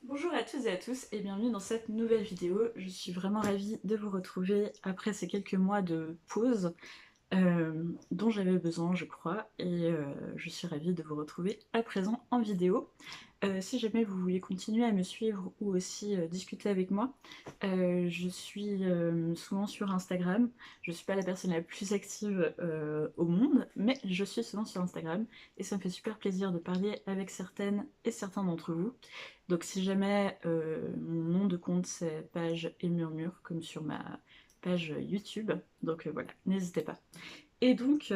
Bonjour à toutes et à tous et bienvenue dans cette nouvelle vidéo. Je suis vraiment ravie de vous retrouver après ces quelques mois de pause dont j'avais besoin je crois et je suis ravie de vous retrouver à présent en vidéo. Si jamais vous voulez continuer à me suivre ou aussi discuter avec moi, je suis souvent sur Instagram. Je suis pas la personne la plus active au monde, mais je suis souvent sur Instagram et ça me fait super plaisir de parler avec certaines et certains d'entre vous. Donc si jamais mon nom de compte c'est page et murmure comme sur ma page YouTube, donc voilà, n'hésitez pas. Et donc,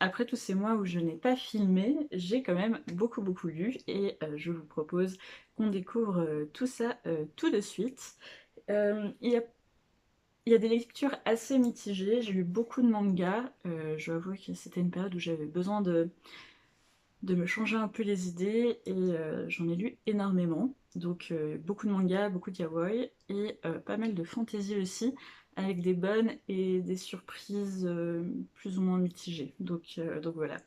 après tous ces mois où je n'ai pas filmé, j'ai quand même beaucoup lu et je vous propose qu'on découvre tout ça tout de suite. Il y a des lectures assez mitigées, j'ai lu beaucoup de mangas, je dois avouer que c'était une période où j'avais besoin de me changer un peu les idées et j'en ai lu énormément. Donc beaucoup de mangas, beaucoup de yaoi et pas mal de fantasy aussi, avec des bonnes et des surprises plus ou moins mitigées. Donc voilà.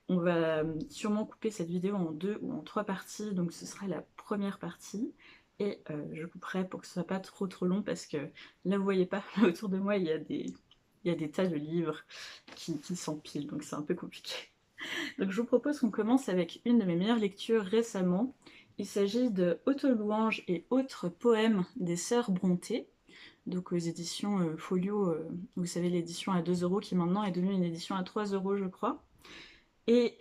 On va sûrement couper cette vidéo en deux ou en trois parties, donc ce sera la première partie. Et je couperai pour que ce soit pas trop long parce que là vous voyez pas, là autour de moi il y a des tas de livres qui s'empilent, donc c'est un peu compliqué. Donc je vous propose qu'on commence avec une de mes meilleures lectures récemment. Il s'agit de Autolouange et autres poèmes des sœurs Brontë, donc aux éditions Folio, vous savez l'édition à 2 € qui maintenant est devenue une édition à 3 € je crois. Et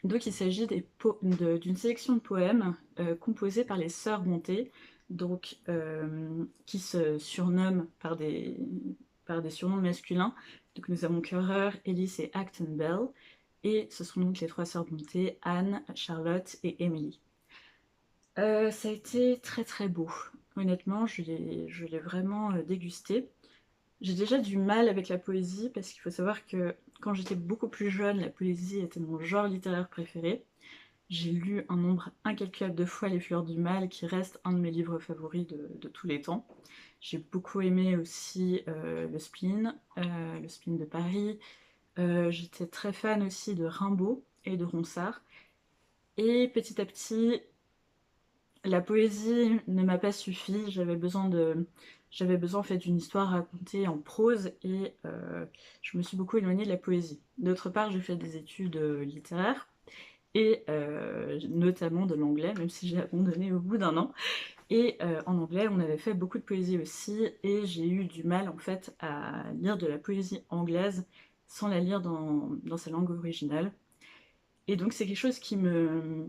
donc il s'agit d'une sélection de poèmes composés par les sœurs Brontë, donc qui se surnomment par des surnoms masculins. Donc nous avons Currer, Ellis et Acton Bell. Et ce sont donc les trois sœurs Brontë, Anne, Charlotte et Emily. Ça a été très beau. Honnêtement, je l'ai vraiment dégusté. J'ai déjà du mal avec la poésie parce qu'il faut savoir que quand j'étais beaucoup plus jeune, la poésie était mon genre littéraire préféré. J'ai lu un nombre incalculable de fois Les Fleurs du Mal, qui reste un de mes livres favoris de tous les temps. J'ai beaucoup aimé aussi le Spleen de Paris. J'étais très fan aussi de Rimbaud et de Ronsard. Et petit à petit, la poésie ne m'a pas suffi. J'avais besoin en fait d'une histoire racontée en prose et je me suis beaucoup éloignée de la poésie. D'autre part, j'ai fait des études littéraires et notamment de l'anglais, même si j'ai abandonné au bout d'un an. Et en anglais, on avait fait beaucoup de poésie aussi, et j'ai eu du mal en fait à lire de la poésie anglaise sans la lire dans sa langue originale. Et donc c'est quelque chose qui me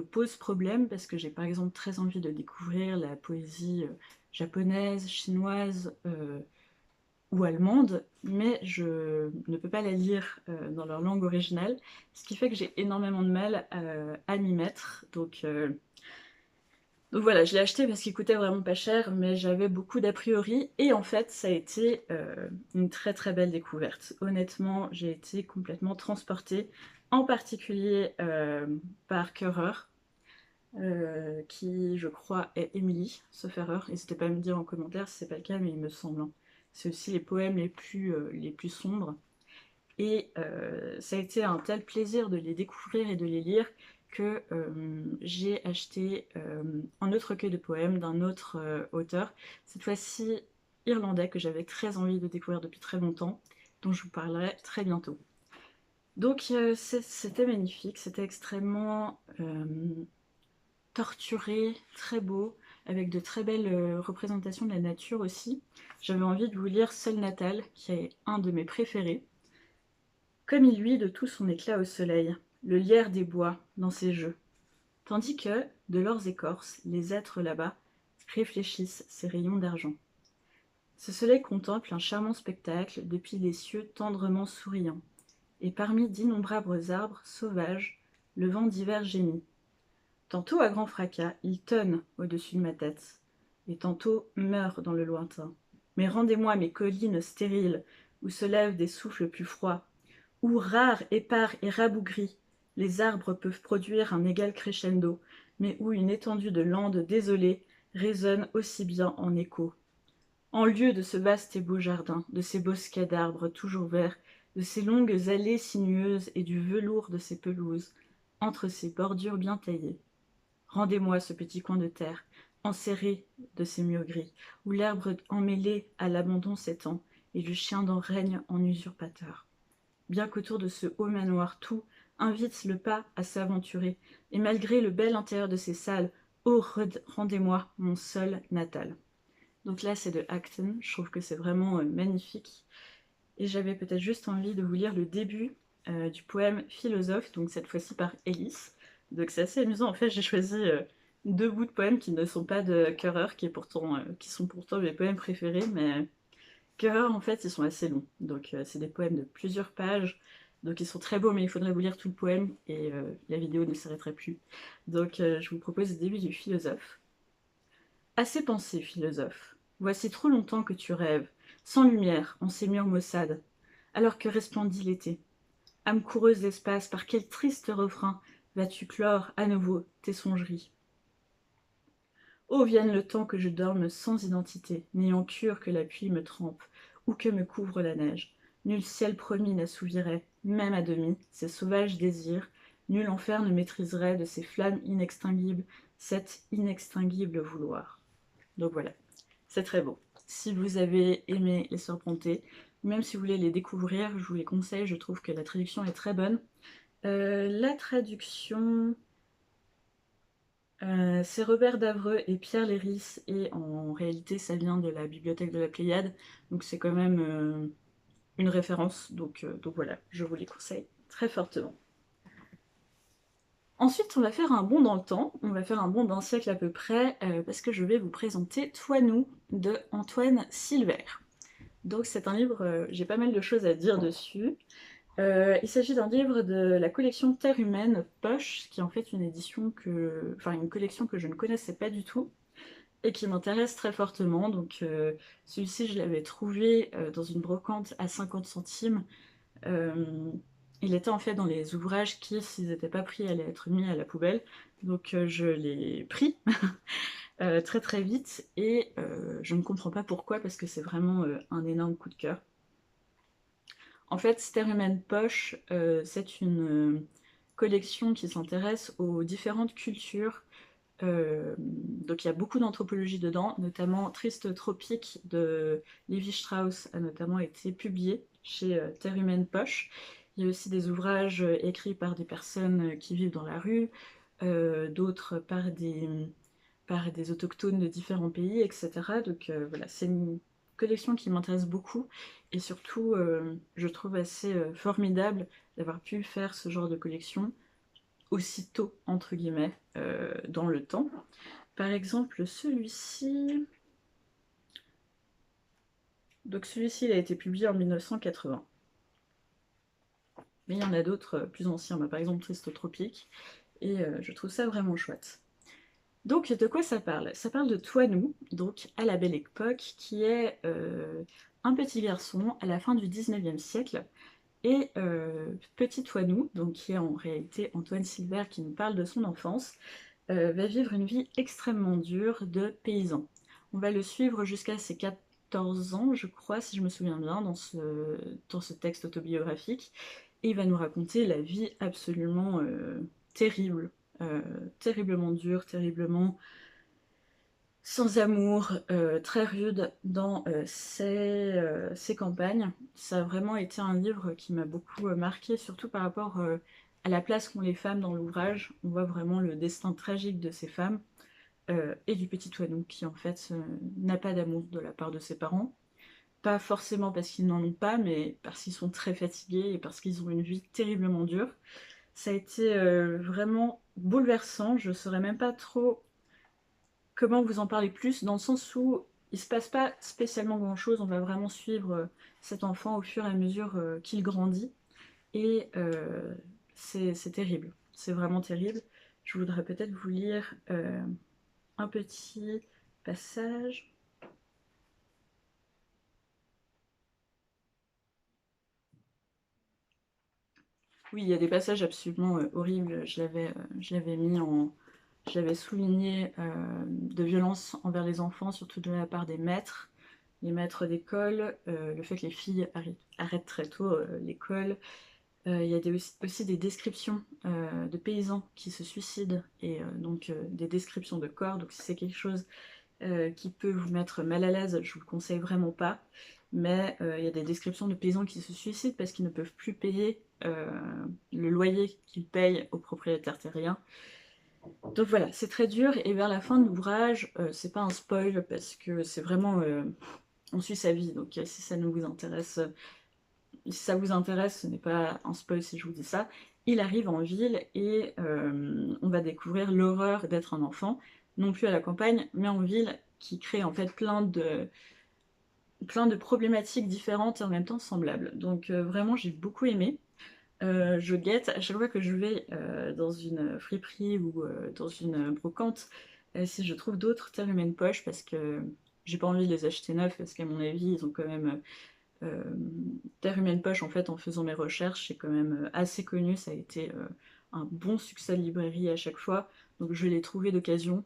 pose problème parce que j'ai par exemple très envie de découvrir la poésie japonaise, chinoise ou allemande, mais je ne peux pas la lire dans leur langue originale, ce qui fait que j'ai énormément de mal à m'y mettre. Donc voilà, je l'ai acheté parce qu'il coûtait vraiment pas cher, mais j'avais beaucoup d'a priori, et en fait ça a été une très belle découverte. Honnêtement, j'ai été complètement transportée, en particulier par Currer, qui je crois est Emily, sauf erreur. N'hésitez pas à me dire en commentaire si c'est pas le cas, mais il me semble, hein. C'est aussi les poèmes les plus sombres. Et ça a été un tel plaisir de les découvrir et de les lire que j'ai acheté un autre recueil de poèmes d'un autre auteur, cette fois-ci irlandais, que j'avais très envie de découvrir depuis très longtemps, dont je vous parlerai très bientôt. Donc c'était magnifique, c'était extrêmement torturé, très beau, avec de très belles représentations de la nature aussi. J'avais envie de vous lire Seul Natal, qui est un de mes préférés. Comme il luit de tout son éclat au soleil, le lierre des bois dans ses jeux, tandis que, de leurs écorces, les êtres là-bas réfléchissent ces rayons d'argent. Ce soleil contemple un charmant spectacle depuis les cieux tendrement souriants, et parmi d'innombrables arbres sauvages, le vent d'hiver gémit. Tantôt à grand fracas, il tonne au-dessus de ma tête, et tantôt meurt dans le lointain. Mais rendez-moi mes collines stériles, où se lèvent des souffles plus froids, où, rares, épars et rabougris, les arbres peuvent produire un égal crescendo, mais où une étendue de landes désolées résonne aussi bien en écho. En lieu de ce vaste et beau jardin, de ces bosquets d'arbres toujours verts, de ces longues allées sinueuses et du velours de ces pelouses, entre ces bordures bien taillées, Rendez-moi ce petit coin de terre, enserré de ces murs gris, où l'herbe emmêlé à l'abandon s'étend, et le chien d'en règne en usurpateur. Bien qu'autour de ce haut manoir tout invite le pas à s'aventurer, et malgré le bel intérieur de ces salles, oh, rendez-moi mon sol natal. Donc là, c'est de Acton. Je trouve que c'est vraiment magnifique. Et j'avais peut-être juste envie de vous lire le début du poème Philosophe, donc cette fois-ci par Élise. Donc c'est assez amusant. En fait, j'ai choisi deux bouts de poèmes qui ne sont pas de Currer, qui sont pourtant mes poèmes préférés, mais Currer, en fait, ils sont assez longs. Donc c'est des poèmes de plusieurs pages. Donc ils sont très beaux, mais il faudrait vous lire tout le poème et la vidéo ne s'arrêterait plus. Donc je vous propose le début du Philosophe. Assez pensé, philosophe. Voici trop longtemps que tu rêves, sans lumière, en ces murs maussades, alors que resplendit l'été. Âme coureuse d'espace, par quel triste refrain vas-tu clore à nouveau tes songeries? Oh, vienne le temps que je dorme sans identité, n'ayant cure que la pluie me trempe, ou que me couvre la neige. Nul ciel promis n'assouvirait, même à demi, ces sauvages désirs, nul enfer ne maîtriserait de ces flammes inextinguibles, cet inextinguible vouloir. Donc voilà, c'est très beau. Si vous avez aimé les Sœurs Brontë, même si vous voulez les découvrir, je vous les conseille, je trouve que la traduction est très bonne. La traduction, c'est Robert Davreux et Pierre Léris, et en réalité ça vient de la bibliothèque de la Pléiade, donc c'est quand même une référence, donc voilà, je vous les conseille très fortement. Ensuite, on va faire un bond dans le temps, on va faire un bond d'un siècle à peu près, parce que je vais vous présenter Toi-nous de Antoine Silvère. Donc c'est un livre, j'ai pas mal de choses à dire dessus. Il s'agit d'un livre de la collection Terre Humaine Poche, qui est en fait une collection que je ne connaissais pas du tout et qui m'intéresse très fortement. Donc celui-ci, je l'avais trouvé dans une brocante à 50 centimes. Euh, il était en fait dans les ouvrages qui, s'ils n'étaient pas pris, allaient être mis à la poubelle. Donc je l'ai pris très très vite et je ne comprends pas pourquoi, parce que c'est vraiment un énorme coup de cœur. En fait, Terre Humaine Poche, c'est une collection qui s'intéresse aux différentes cultures. Donc il y a beaucoup d'anthropologie dedans, notamment Triste Tropique de Lévi-Strauss a notamment été publié chez Terre Humaine Poche. Il y a aussi des ouvrages écrits par des personnes qui vivent dans la rue, d'autres par des autochtones de différents pays, etc. Donc voilà, c'est une collection qui m'intéresse beaucoup et surtout je trouve assez formidable d'avoir pu faire ce genre de collection aussitôt, entre guillemets, dans le temps. Par exemple, celui-ci... Donc celui-ci, il a été publié en 1980. Mais il y en a d'autres plus anciens, par exemple Triste Tropique, et je trouve ça vraiment chouette. Donc, de quoi ça parle? Ça parle de Toi-nous, donc à la Belle Époque, qui est un petit garçon à la fin du 19e siècle. Et petit Toi-nous, donc qui est en réalité Antoine Silvère qui nous parle de son enfance, va vivre une vie extrêmement dure de paysan. On va le suivre jusqu'à ses 14 ans, je crois, si je me souviens bien, dans ce texte autobiographique. Et il va nous raconter la vie absolument terrible, terriblement dure, terriblement sans amour, très rude dans ses campagnes. Ça a vraiment été un livre qui m'a beaucoup marqué, surtout par rapport à la place qu'ont les femmes dans l'ouvrage. On voit vraiment le destin tragique de ces femmes et du petit Toinou qui en fait n'a pas d'amour de la part de ses parents. Pas forcément parce qu'ils n'en ont pas, mais parce qu'ils sont très fatigués et parce qu'ils ont une vie terriblement dure. Ça a été vraiment bouleversant, je ne saurais même pas trop comment vous en parler plus, dans le sens où il se passe pas spécialement grand-chose, on va vraiment suivre cet enfant au fur et à mesure qu'il grandit, et c'est terrible, c'est vraiment terrible. Je voudrais peut-être vous lire un petit passage. Oui, il y a des passages absolument horribles, je l'avais mis en... Je l'avais souligné de violence envers les enfants, surtout de la part des maîtres, les maîtres d'école, le fait que les filles arrêtent très tôt l'école, Il y a aussi des descriptions de paysans qui se suicident, et donc des descriptions de corps, donc si c'est quelque chose qui peut vous mettre mal à l'aise, je vous le conseille vraiment pas. Mais il y a des descriptions de paysans qui se suicident parce qu'ils ne peuvent plus payer le loyer qu'ils payent aux propriétaires terriens. Donc voilà, c'est très dur, et vers la fin de l'ouvrage, c'est pas un spoil parce que c'est vraiment... on suit sa vie, donc si ça ne vous intéresse, si ça vous intéresse, ce n'est pas un spoil si je vous dis ça. Il arrive en ville et on va découvrir l'horreur d'être un enfant, non plus à la campagne, mais en ville, qui crée en fait plein de problématiques différentes et en même temps semblables. Donc vraiment, j'ai beaucoup aimé. Je guette à chaque fois que je vais dans une friperie ou dans une brocante, si je trouve d'autres terres humaines poche, parce que j'ai pas envie de les acheter neufs, parce qu'à mon avis, ils ont quand même... euh, Terre humaine poche, en fait, en faisant mes recherches, c'est quand même assez connu, ça a été un bon succès de librairie à chaque fois, donc je l'ai trouvé d'occasion.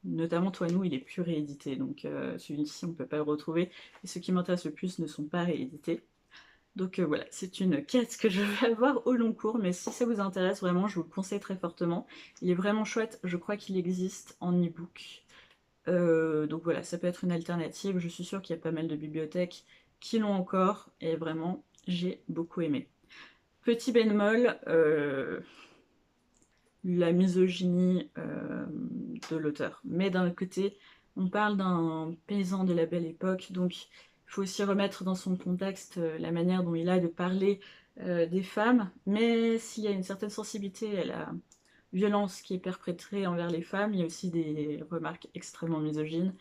Notamment Toinou, il est plus réédité, donc celui-ci on peut pas le retrouver, et ceux qui m'intéressent le plus ne sont pas réédités. Donc voilà, c'est une quête que je vais avoir au long cours, mais si ça vous intéresse vraiment, je vous le conseille très fortement. Il est vraiment chouette, je crois qu'il existe en e-book. Donc voilà, ça peut être une alternative, je suis sûre qu'il y a pas mal de bibliothèques qui l'ont encore, et vraiment, j'ai beaucoup aimé. Petit bémol, la misogynie de l'auteur. Mais d'un autre côté, on parle d'un paysan de la belle époque, donc il faut aussi remettre dans son contexte la manière dont il a de parler des femmes, mais s'il y a une certaine sensibilité à la violence qui est perpétrée envers les femmes, il y a aussi des remarques extrêmement misogynes.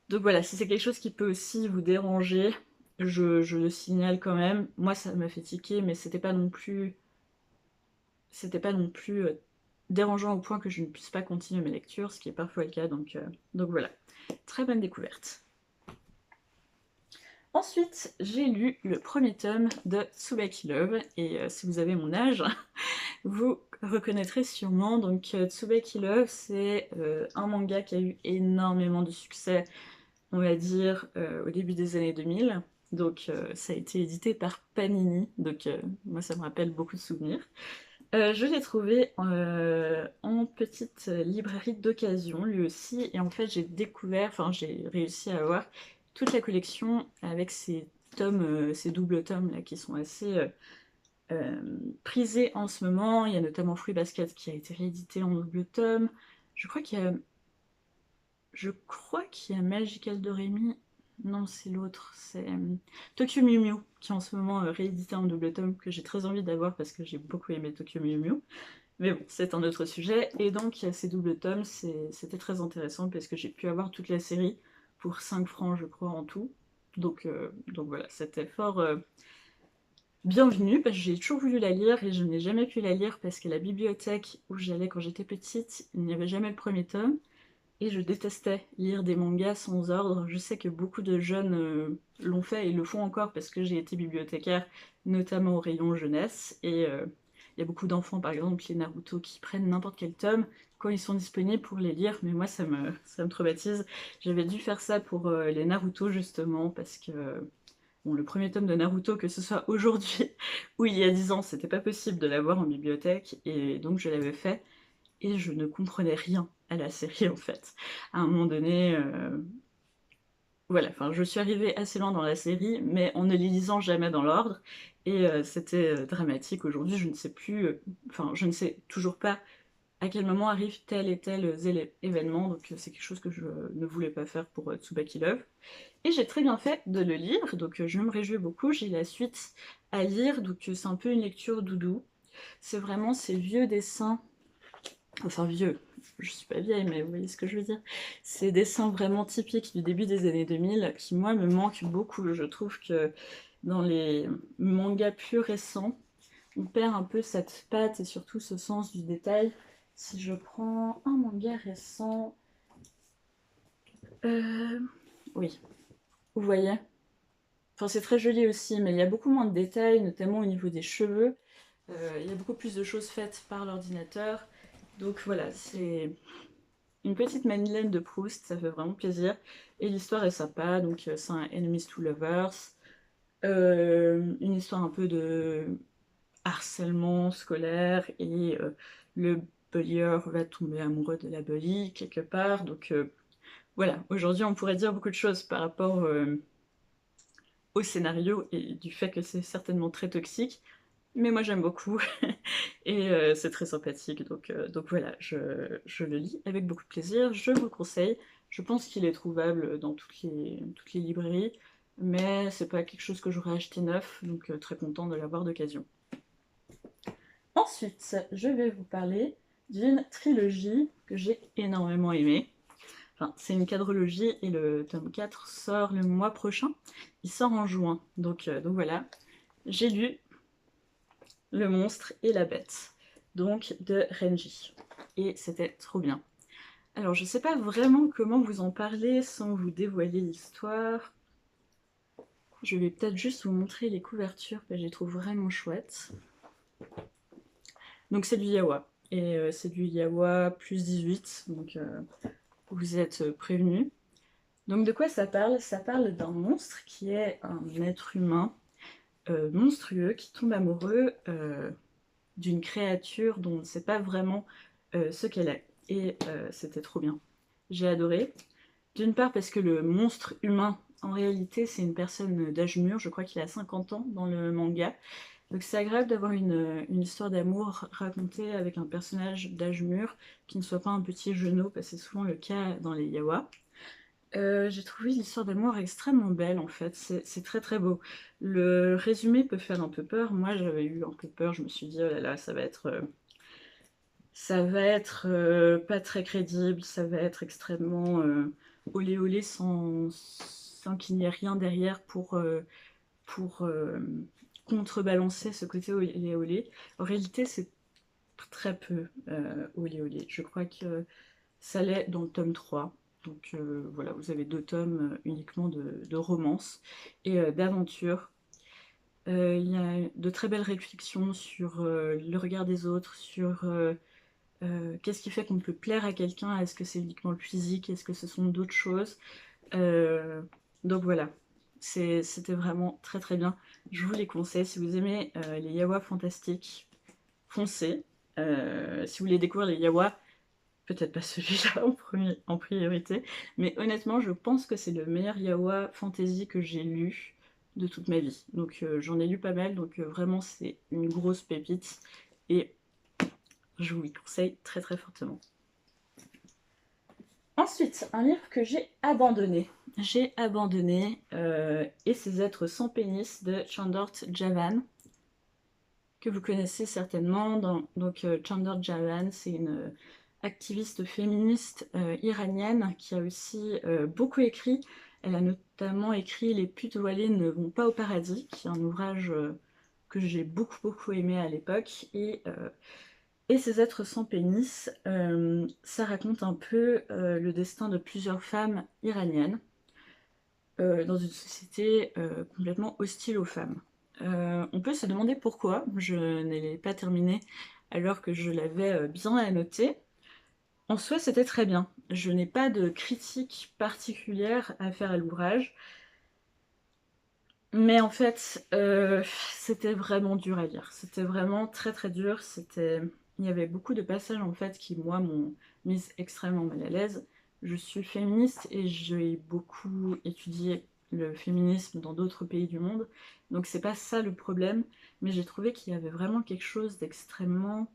Donc voilà, si c'est quelque chose qui peut aussi vous déranger, je le signale quand même. Moi, ça m'a fait tiquer, mais c'était pas non plus dérangeant au point que je ne puisse pas continuer mes lectures, ce qui est parfois le cas, donc voilà. Très bonne découverte. Ensuite, j'ai lu le premier tome de Tsubaki Love, et si vous avez mon âge, vous reconnaîtrez sûrement. Donc Tsubaki Love, c'est un manga qui a eu énormément de succès, on va dire, au début des années 2000. Donc ça a été édité par Panini, donc moi ça me rappelle beaucoup de souvenirs. Je l'ai trouvé en petite librairie d'occasion, lui aussi, et en fait j'ai réussi à avoir toute la collection avec ces tomes, ces doubles tomes là qui sont assez prisés en ce moment. Il y a notamment Fruit Basket qui a été réédité en double tome. Je crois qu'il y a Magical Doremi. Non, c'est l'autre, c'est Tokyo Mew Mew, qui est en ce moment réédité en double tome, que j'ai très envie d'avoir parce que j'ai beaucoup aimé Tokyo Mew Mew. Mais bon, c'est un autre sujet. Et donc, il y a ces doubles tomes, c'était très intéressant parce que j'ai pu avoir toute la série pour 5 francs, je crois, en tout. Donc voilà, c'était fort bienvenu, parce que j'ai toujours voulu la lire et je n'ai jamais pu la lire parce que la bibliothèque où j'allais quand j'étais petite, il n'y avait jamais le premier tome. Et je détestais lire des mangas sans ordre. Je sais que beaucoup de jeunes l'ont fait et le font encore parce que j'ai été bibliothécaire, notamment au rayon jeunesse. Et il y a beaucoup d'enfants, par exemple, les Naruto, qui prennent n'importe quel tome quand ils sont disponibles pour les lire. Mais moi, ça me traumatise. J'avais dû faire ça pour les Naruto, justement, parce que bon, le premier tome de Naruto, que ce soit aujourd'hui ou il y a 10 ans, c'était pas possible de l'avoir en bibliothèque. Et donc, je l'avais fait et je ne comprenais rien à la série en fait. À un moment donné, voilà, enfin je suis arrivée assez loin dans la série, mais en ne les lisant jamais dans l'ordre, et c'était dramatique. Aujourd'hui, je ne sais plus, enfin je ne sais toujours pas à quel moment arrive tel et tel événement, donc c'est quelque chose que je ne voulais pas faire pour Tsubaki Love. Et j'ai très bien fait de le lire, donc je me réjouis beaucoup, j'ai la suite à lire, donc c'est un peu une lecture doudou. C'est vraiment ces vieux dessins. Enfin vieux, je suis pas vieille, mais vous voyez ce que je veux dire. Ces dessins vraiment typiques du début des années 2000 qui, moi, me manquent beaucoup. Je trouve que dans les mangas plus récents, on perd un peu cette patte et surtout ce sens du détail. Si je prends un manga récent... Euh... Oui, vous voyez. Enfin, c'est très joli aussi, mais il y a beaucoup moins de détails, notamment au niveau des cheveux. Il y a beaucoup plus de choses faites par l'ordinateur. Donc voilà, c'est une petite Madeleine de Proust, ça fait vraiment plaisir. Et l'histoire est sympa, donc c'est un Enemies to Lovers. Une histoire un peu de harcèlement scolaire et le bullier va tomber amoureux de la bully quelque part. Donc voilà, aujourd'hui on pourrait dire beaucoup de choses par rapport au scénario et du fait que c'est certainement très toxique, mais moi j'aime beaucoup et c'est très sympathique, donc voilà, je le lis avec beaucoup de plaisir, je vous le conseille. Je pense qu'il est trouvable dans toutes les librairies, mais c'est pas quelque chose que j'aurais acheté neuf, donc très content de l'avoir d'occasion. Ensuite, je vais vous parler d'une trilogie que j'ai énormément aimée. Enfin, c'est une quadrologie et le tome 4 sort le mois prochain. Il sort en juin, donc voilà. J'ai lu Le monstre et la bête, donc de Renji. Et c'était trop bien. Alors, je sais pas vraiment comment vous en parler sans vous dévoiler l'histoire. Je vais peut-être juste vous montrer les couvertures que je les trouve vraiment chouettes. Donc c'est du yaoi. Et c'est du yaoi plus 18, donc vous êtes prévenus. Donc de quoi ça parle? Ça parle d'un monstre qui est un être humain monstrueux qui tombe amoureux d'une créature dont on ne sait pas vraiment ce qu'elle est. Et c'était trop bien. J'ai adoré. D'une part parce que le monstre humain, en réalité, c'est une personne d'âge mûr. Je crois qu'il a 50 ans dans le manga. Donc c'est agréable d'avoir une histoire d'amour racontée avec un personnage d'âge mûr qui ne soit pas un petit genou, parce que c'est souvent le cas dans les yaoi. J'ai trouvé l'histoire d'amour extrêmement belle en fait, c'est très très beau. Le résumé peut faire un peu peur, moi j'avais eu un peu peur, je me suis dit oh là là ça va être pas très crédible, ça va être extrêmement olé olé sans qu'il n'y ait rien derrière pour contrebalancer ce côté olé olé. En réalité c'est très peu olé olé, je crois que ça l'est dans le tome 3. Donc voilà, vous avez 2 tomes uniquement de romance et d'aventure. Il y a de très belles réflexions sur le regard des autres, sur qu'est-ce qui fait qu'on peut plaire à quelqu'un, est-ce que c'est uniquement le physique, est-ce que ce sont d'autres choses. Euh, donc voilà, c'était vraiment très très bien. Je vous les conseille, si vous aimez les yaoi fantastiques, foncez. Si vous voulez découvrir les yaoi, peut-être pas celui-là en priorité, mais honnêtement, je pense que c'est le meilleur yaoi fantasy que j'ai lu de toute ma vie. Donc j'en ai lu pas mal, donc vraiment c'est une grosse pépite et je vous le conseille très très fortement. Ensuite, un livre que j'ai abandonné. J'ai abandonné Et ces êtres sans pénis de Chandor Javan, que vous connaissez certainement. Donc Chandor Javan, c'est une activiste féministe iranienne qui a aussi beaucoup écrit. Elle a notamment écrit Les putes voilées ne vont pas au paradis, qui est un ouvrage que j'ai beaucoup beaucoup aimé à l'époque. Et ces êtres sans pénis, ça raconte un peu le destin de plusieurs femmes iraniennes dans une société complètement hostile aux femmes. On peut se demander pourquoi, je ne l'ai pas terminé alors que je l'avais bien annoté. En soi, c'était très bien. Je n'ai pas de critique particulière à faire à l'ouvrage, mais en fait, c'était vraiment dur à lire. C'était vraiment très très dur. Il y avait beaucoup de passages en fait qui, moi, m'ont mise extrêmement mal à l'aise. Je suis féministe et j'ai beaucoup étudié le féminisme dans d'autres pays du monde, donc c'est pas ça le problème, mais j'ai trouvé qu'il y avait vraiment quelque chose d'extrêmement,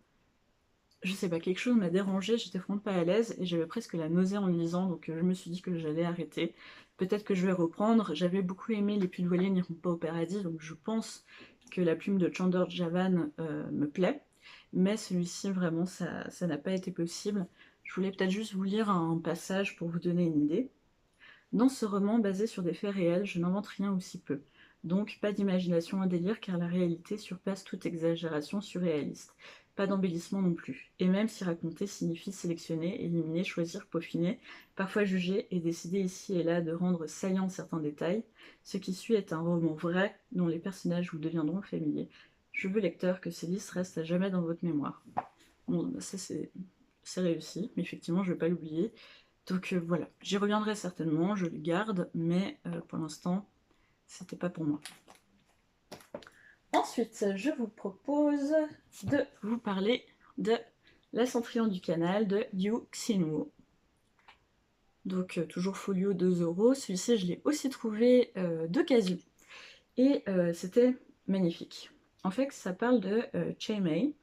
je sais pas, quelque chose m'a dérangée, j'étais vraiment pas à l'aise et j'avais presque la nausée en lisant, donc je me suis dit que j'allais arrêter. Peut-être que je vais reprendre. J'avais beaucoup aimé Les putes voilées n'iront pas au paradis, donc je pense que la plume de Chandor Javan me plaît, mais celui-ci vraiment ça n'a pas été possible. Je voulais peut-être juste vous lire un passage pour vous donner une idée. Dans ce roman basé sur des faits réels, je n'invente rien ou si peu. Donc pas d'imagination à délire car la réalité surpasse toute exagération surréaliste. Pas d'embellissement non plus. Et même si raconter signifie sélectionner, éliminer, choisir, peaufiner, parfois juger et décider ici et là de rendre saillants certains détails, ce qui suit est un roman vrai dont les personnages vous deviendront familiers. Je veux, lecteur, que ces listes restent à jamais dans votre mémoire. Bon, bah, ça c'est réussi, mais effectivement je ne vais pas l'oublier. Donc voilà, j'y reviendrai certainement, je le garde, mais pour l'instant, c'était pas pour moi. Ensuite, je vous propose de vous parler de La Cendrillon du Canal de Yu Xinwu. Donc toujours folio 2 €. Celui-ci, je l'ai aussi trouvé d'occasion. Et c'était magnifique. En fait, ça parle de Chai Mei,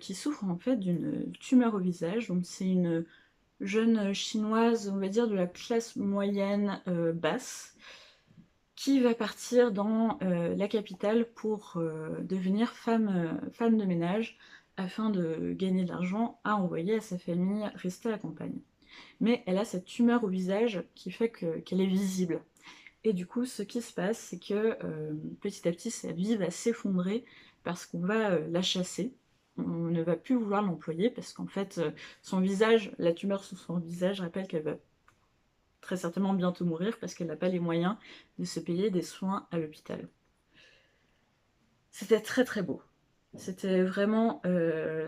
qui souffre en fait d'une tumeur au visage. Donc c'est une jeune chinoise, on va dire de la classe moyenne basse, qui va partir dans la capitale pour devenir femme de ménage afin de gagner de l'argent à envoyer à sa famille rester à la campagne. Mais elle a cette tumeur au visage qui fait qu'elle est visible. Et du coup, ce qui se passe, c'est que petit à petit, sa vie va s'effondrer parce qu'on va la chasser. On ne va plus vouloir l'employer parce qu'en fait, son visage, la tumeur sur son visage rappelle qu'elle va très certainement bientôt mourir parce qu'elle n'a pas les moyens de se payer des soins à l'hôpital. C'était très très beau. C'était vraiment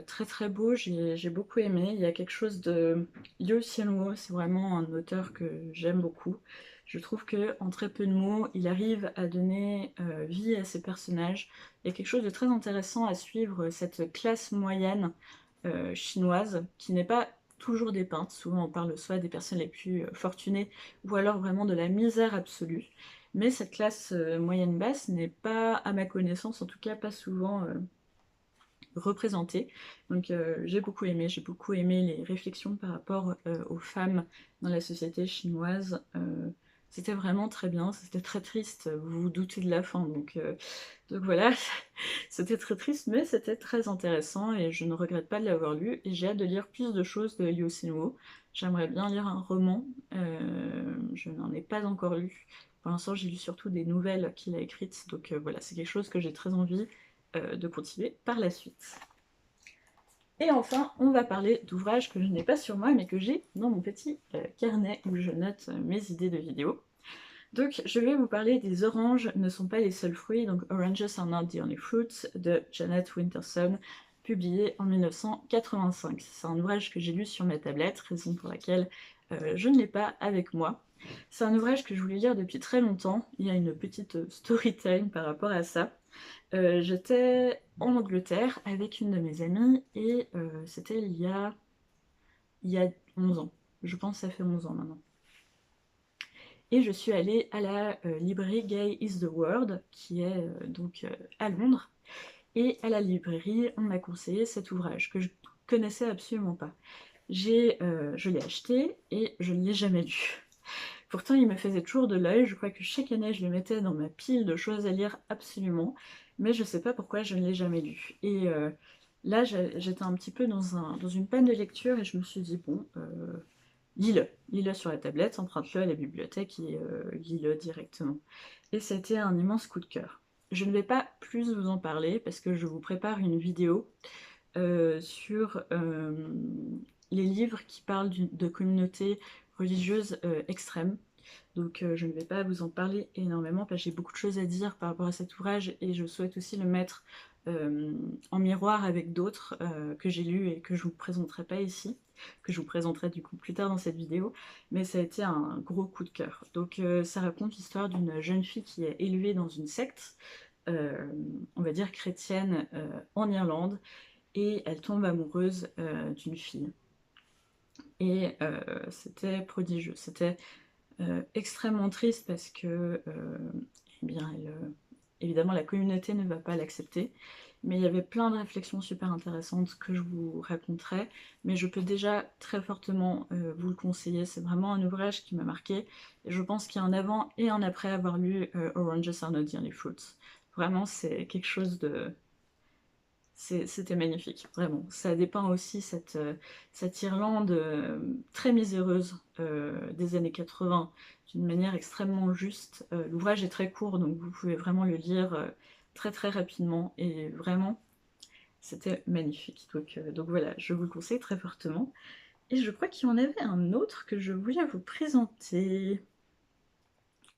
très très beau, j'ai beaucoup aimé. Il y a quelque chose de... Liu Xianluo, c'est vraiment un auteur que j'aime beaucoup. Je trouve qu'en très peu de mots, il arrive à donner vie à ses personnages. Il y a quelque chose de très intéressant à suivre cette classe moyenne chinoise, qui n'est pas toujours dépeinte. Souvent on parle soit des personnes les plus fortunées, ou alors vraiment de la misère absolue. Mais cette classe moyenne basse n'est pas, à ma connaissance, en tout cas pas souvent représentée. Donc j'ai beaucoup aimé les réflexions par rapport aux femmes dans la société chinoise. C'était vraiment très bien, c'était très triste, vous vous doutez de la fin, donc voilà, c'était très triste, mais c'était très intéressant et je ne regrette pas de l'avoir lu, et j'ai hâte de lire plus de choses de Liu Xinhuo. J'aimerais bien lire un roman, je n'en ai pas encore lu. Pour l'instant, j'ai lu surtout des nouvelles qu'il a écrites, donc voilà, c'est quelque chose que j'ai très envie de continuer par la suite. Et enfin, on va parler d'ouvrages que je n'ai pas sur moi, mais que j'ai dans mon petit carnet où je note mes idées de vidéos. Donc, je vais vous parler des Oranges ne sont pas les seuls fruits, donc Oranges are not the only fruits, de Janet Winterson, publié en 1985. C'est un ouvrage que j'ai lu sur ma tablette, raison pour laquelle je ne l'ai pas avec moi. C'est un ouvrage que je voulais lire depuis très longtemps. Il y a une petite story time par rapport à ça. J'étais en Angleterre avec une de mes amies et c'était il y a 11 ans. Je pense que ça fait 11 ans maintenant. Et je suis allée à la librairie Gay is the World, qui est donc à Londres. Et à la librairie, on m'a conseillé cet ouvrage que je connaissais absolument pas. Je l'ai acheté et je ne l'ai jamais lu. Pourtant, il me faisait toujours de l'œil. Je crois que chaque année, je le mettais dans ma pile de choses à lire absolument. Mais je sais pas pourquoi je ne l'ai jamais lu. Et là, j'étais un petit peu dans une panne de lecture et je me suis dit, bon, lis-le sur la tablette, emprunte-le à la bibliothèque et lis-le directement. Et c'était un immense coup de cœur. Je ne vais pas plus vous en parler parce que je vous prépare une vidéo sur les livres qui parlent de communautés religieuses extrêmes. Donc je ne vais pas vous en parler énormément parce que j'ai beaucoup de choses à dire par rapport à cet ouvrage et je souhaite aussi le mettre en miroir avec d'autres que j'ai lus et que je ne vous présenterai pas ici, que je vous présenterai du coup plus tard dans cette vidéo, mais ça a été un gros coup de cœur. Donc ça raconte l'histoire d'une jeune fille qui est élevée dans une secte, on va dire chrétienne, en Irlande, et elle tombe amoureuse d'une fille. Et c'était prodigieux, c'était extrêmement triste parce que, eh bien, évidemment, la communauté ne va pas l'accepter. Mais il y avait plein de réflexions super intéressantes que je vous raconterai. Mais je peux déjà très fortement vous le conseiller. C'est vraiment un ouvrage qui m'a marqué. Et je pense qu'il y a un avant et un après avoir lu Oranges are not the only fruits. Vraiment, c'est quelque chose de... C'était magnifique, vraiment. Ça dépeint aussi cette Irlande très miséreuse des années 80 d'une manière extrêmement juste. L'ouvrage est très court, donc vous pouvez vraiment le lire très très rapidement. Et vraiment, c'était magnifique. Donc voilà, je vous le conseille très fortement. Et je crois qu'il y en avait un autre que je voulais vous présenter.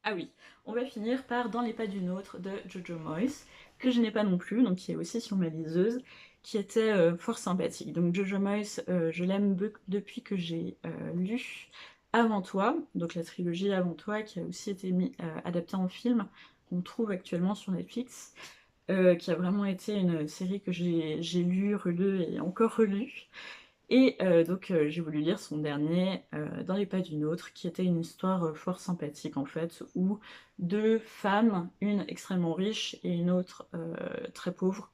Ah oui, on va finir par Dans les pas d'une autre de Jojo Moyes, que je n'ai pas non plus, donc qui est aussi sur ma liseuse, qui était fort sympathique. Donc Jojo Moyes, je l'aime depuis que j'ai lu Avant toi, donc la trilogie Avant toi, qui a aussi été adaptée en film, qu'on trouve actuellement sur Netflix. qui a vraiment été une série que j'ai lue, relue et encore relue. Et donc j'ai voulu lire son dernier, Dans les pas d'une autre, qui était une histoire, fort sympathique en fait, où 2 femmes, une extrêmement riche et une autre, très pauvre,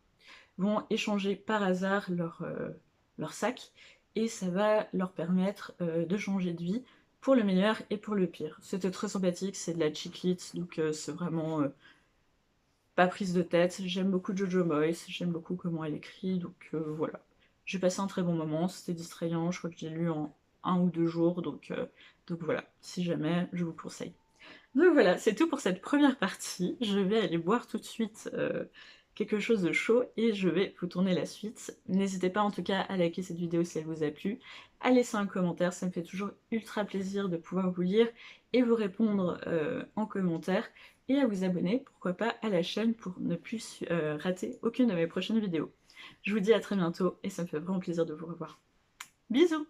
vont échanger par hasard leur sac et ça va leur permettre, de changer de vie pour le meilleur et pour le pire. C'était très sympathique, c'est de la chick lit, donc c'est vraiment, pas prise de tête. J'aime beaucoup Jojo Moyes, j'aime beaucoup comment elle écrit, donc voilà. J'ai passé un très bon moment, c'était distrayant, je crois que j'ai lu en 1 ou 2 jours, donc voilà, si jamais, je vous conseille. Donc voilà, c'est tout pour cette première partie. Je vais aller boire tout de suite quelque chose de chaud et je vais vous tourner la suite. N'hésitez pas en tout cas à liker cette vidéo si elle vous a plu, à laisser un commentaire, ça me fait toujours ultra plaisir de pouvoir vous lire et vous répondre en commentaire, et à vous abonner, pourquoi pas, à la chaîne pour ne plus rater aucune de mes prochaines vidéos. Je vous dis à très bientôt et ça me fait vraiment plaisir de vous revoir. Bisous!